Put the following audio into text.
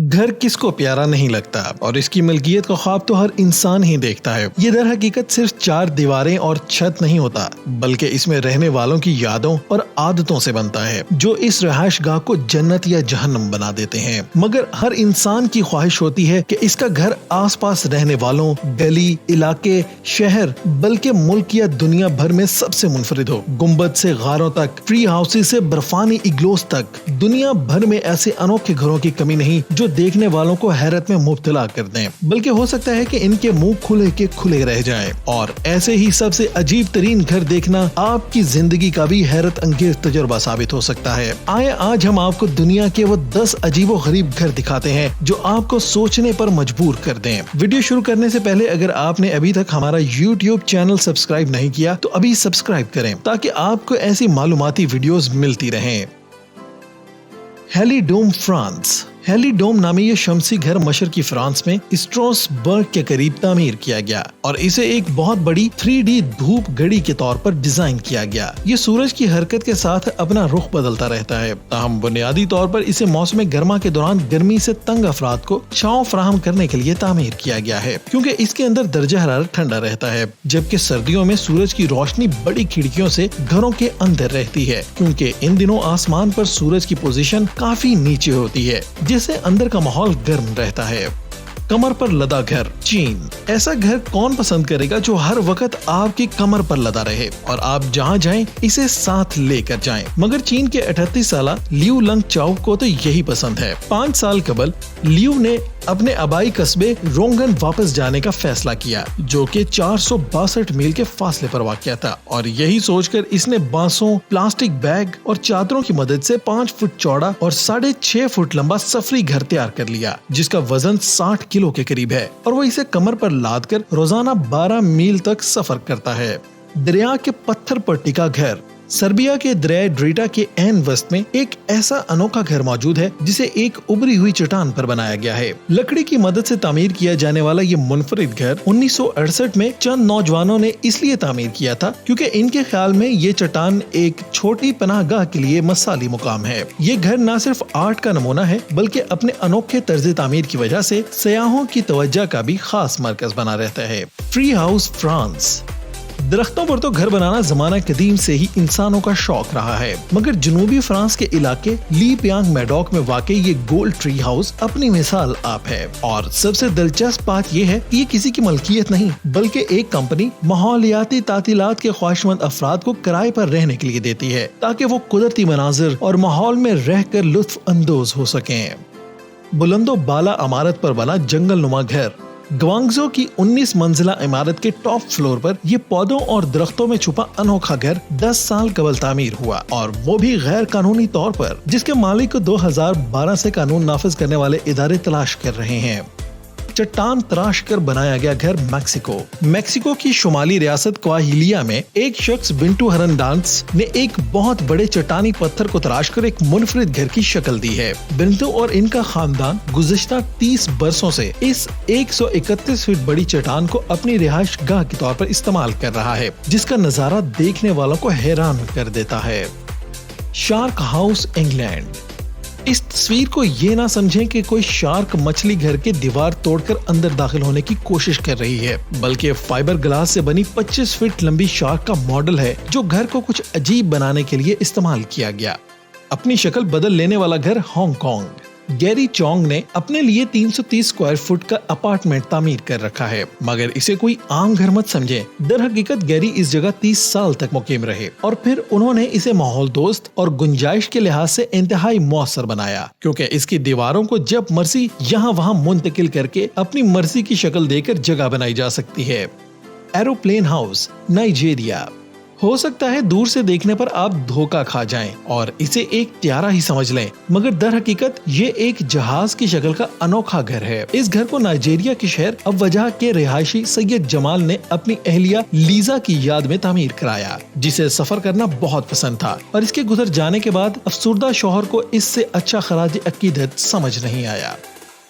گھر کس کو پیارا نہیں لگتا اور اس کی ملکیت کا خواب تو ہر انسان ہی دیکھتا ہے۔ یہ در حقیقت صرف 4 دیواریں اور چھت نہیں ہوتا بلکہ اس میں رہنے والوں کی یادوں اور عادتوں سے بنتا ہے جو اس رہائش گاہ کو جنت یا جہنم بنا دیتے ہیں۔ مگر ہر انسان کی خواہش ہوتی ہے کہ اس کا گھر آس پاس رہنے والوں، گلی، علاقے، شہر بلکہ ملک یا دنیا بھر میں سب سے منفرد ہو۔ گنبد سے غاروں تک، ٹری ہاؤس سے برفانی اگلوز تک، دنیا بھر میں ایسے انوکھے گھروں کی کمی نہیں جو دیکھنے والوں کو حیرت میں مبتلا کر دیں، بلکہ ہو سکتا ہے کہ ان کے منہ کھلے کے کھلے رہ جائیں۔ اور ایسے ہی سب سے عجیب ترین گھر دیکھنا آپ کی زندگی کا بھی حیرت انگیز تجربہ ثابت ہو سکتا ہے۔ آئے آج ہم آپ کو دنیا کے وہ 10 عجیب و غریب گھر دکھاتے ہیں جو آپ کو سوچنے پر مجبور کر دیں۔ ویڈیو شروع کرنے سے پہلے اگر آپ نے ابھی تک ہمارا YouTube چینل سبسکرائب نہیں کیا تو ابھی سبسکرائب کریں تاکہ آپ کو ایسی معلوماتی ویڈیوز ملتی رہیں۔ ہیلی ڈوم، فرانس۔ ہیلی ڈوم نامی یہ شمسی گھر مشرقی فرانس میں اسٹراسبرگ کے قریب تعمیر کیا گیا اور اسے ایک بہت بڑی 3D دھوپ گھڑی کے طور پر ڈیزائن کیا گیا۔ یہ سورج کی حرکت کے ساتھ اپنا رخ بدلتا رہتا ہے، تاہم بنیادی طور پر اسے موسم گرما کے دوران گرمی سے تنگ افراد کو چھاؤں فراہم کرنے کے لیے تعمیر کیا گیا ہے، کیونکہ اس کے اندر درجہ حرارت ٹھنڈا رہتا ہے، جبکہ سردیوں میں سورج کی روشنی بڑی کھڑکیوں سے گھروں کے اندر رہتی ہے، کیونکہ ان دنوں آسمان پر سورج کی پوزیشن کافی نیچے ہوتی ہے جس سے اندر کا ماحول گرم رہتا ہے۔ کمر پر لدا گھر، چین۔ ایسا گھر کون پسند کرے گا جو ہر وقت آپ کی کمر پر لدا رہے اور آپ جہاں جائیں اسے ساتھ لے کر جائیں؟ مگر چین کے 38 سالہ لیو لنگ چاؤ کو تو یہی پسند ہے۔ 5 سال قبل لیو نے اپنے آبائی قصبے رونگن واپس جانے کا فیصلہ کیا جو کہ 462 میل کے فاصلے پر واقع تھا، اور یہی سوچ کر اس نے بانسوں، پلاسٹک بیگ اور چادروں کی مدد سے 5 فٹ چوڑا اور 6.5 فٹ لمبا سفری گھر تیار کر لیا جس کا وزن 60 کلو کے قریب ہے، اور وہ اسے کمر پر لاد کر روزانہ 12 میل تک سفر کرتا ہے۔ دریا کے پتھر پر ٹکا گھر۔ سربیا کے دریائے ڈریٹا کے عین وسط میں ایک ایسا انوکھا گھر موجود ہے جسے ایک ابری ہوئی چٹان پر بنایا گیا ہے۔ لکڑی کی مدد سے تعمیر کیا جانے والا یہ منفرد گھر 1968 میں چند نوجوانوں نے اس لیے تعمیر کیا تھا کیونکہ ان کے خیال میں یہ چٹان ایک چھوٹی پناہ گاہ کے لیے مثالی مقام ہے۔ یہ گھر نہ صرف آرٹ کا نمونہ ہے بلکہ اپنے انوکھے طرز تعمیر کی وجہ سے سیاحوں کی توجہ کا بھی خاص مرکز بنا رہتا ہے۔ Tree house, France. درختوں پر تو گھر بنانا زمانہ قدیم سے ہی انسانوں کا شوق رہا ہے، مگر جنوبی فرانس کے علاقے لی پیانگ میڈوک میں واقع یہ گولڈ ٹری ہاؤس اپنی مثال آپ ہے، اور سب سے دلچسپ بات یہ ہے کہ یہ کسی کی ملکیت نہیں بلکہ ایک کمپنی ماحولیاتی تعطیلات کے خواہشمند افراد کو کرائے پر رہنے کے لیے دیتی ہے تاکہ وہ قدرتی مناظر اور ماحول میں رہ کر لطف اندوز ہو سکیں۔ بلند و بالا عمارت پر بنا جنگل نما گھر۔ گوانگزو کی 19 منزلہ عمارت کے ٹاپ فلور پر یہ پودوں اور درختوں میں چھپا انوکھا گھر 10 سال قبل تعمیر ہوا، اور وہ بھی غیر قانونی طور پر، جس کے مالک کو 2012 سے قانون نافذ کرنے والے ادارے تلاش کر رہے ہیں۔ چٹان تراش کر بنایا گیا گھر، میکسیکو۔ میکسیکو کی شمالی ریاست کوآہیلیا میں ایک شخص بنٹو ہرنڈانس نے ایک بہت بڑے چٹانی پتھر کو تراش کر ایک منفرد گھر کی شکل دی ہے۔ بنٹو اور ان کا خاندان گزشتہ 30 برسوں سے اس 131 فٹ بڑی چٹان کو اپنی رہائش گاہ کے طور پر استعمال کر رہا ہے، جس کا نظارہ دیکھنے والوں کو حیران کر دیتا ہے۔ Shark house, England. اس تصویر کو یہ نہ سمجھیں کہ کوئی شارک مچھلی گھر کے دیوار توڑ کر اندر داخل ہونے کی کوشش کر رہی ہے، بلکہ فائبر گلاس سے بنی 25 فٹ لمبی شارک کا ماڈل ہے جو گھر کو کچھ عجیب بنانے کے لیے استعمال کیا گیا۔ اپنی شکل بدل لینے والا گھر، ہانگ کانگ۔ گیری چونگ نے اپنے لیے 330 اسکوائر فٹ کا اپارٹمنٹ تعمیر کر رکھا ہے، مگر اسے کوئی عام گھر مت سمجھیں۔ در حقیقت گیری اس جگہ 30 سال تک مقیم رہے اور پھر انہوں نے اسے ماحول دوست اور گنجائش کے لحاظ سے انتہائی مؤثر بنایا، کیونکہ اس کی دیواروں کو جب مرضی یہاں وہاں منتقل کر کے اپنی مرضی کی شکل دے کر جگہ بنائی جا سکتی ہے۔ Aeroplane house, Nigeria. ہو سکتا ہے دور سے دیکھنے پر آپ دھوکا کھا جائیں اور اسے ایک طیارہ ہی سمجھ لیں، مگر در حقیقت یہ ایک جہاز کی شکل کا انوکھا گھر ہے۔ اس گھر کو نائجیریا کے شہر ابوجا کے رہائشی سید جمال نے اپنی اہلیہ لیزا کی یاد میں تعمیر کرایا، جسے سفر کرنا بہت پسند تھا، اور اس کے گزر جانے کے بعد افسردہ شوہر کو اس سے اچھا خراج عقیدت سمجھ نہیں آیا۔